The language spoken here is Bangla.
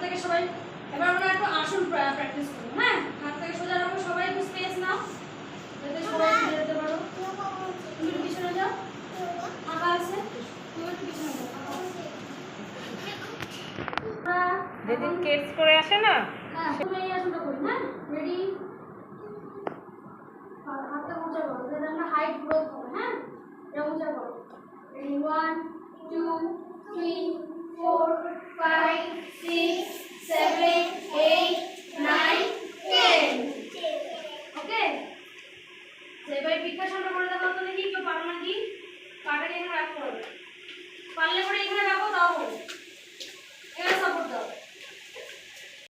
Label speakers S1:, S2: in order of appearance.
S1: থেকে সবাই এবার আমরা একটু আসন প্র্যাকটিস করব। হ্যাঁ, হাত থেকে সোজা রাখো, সবাই একটু স্পেস নাও যাতে সবাই ফিরে যেতে পারো। তুমি একটু পিছনে যাও, ফাঁকা আছে, তুমি একটু পিছনে যাও, ফাঁকা আছে।
S2: যেদিন কেটস করে আসে না,
S1: হ্যাঁ তুমি এই আসনটা করি। হ্যাঁ, রেডি, হাতটা উঁচা করো যাতে আমরা হাইট গ্রোথ হবে। হ্যাঁ, এটা উঁচা করো। রেডি, 1 2 3 4 5 6 7 8 9 10। ওকে, এবারে বৃক্ষাসনটা করে দেখাও তো দেখি, কেউ পারো নাকি? পাটাকে এখানে রাখতে হবে, পারলে করে এখানে রাখো, তাও হবে।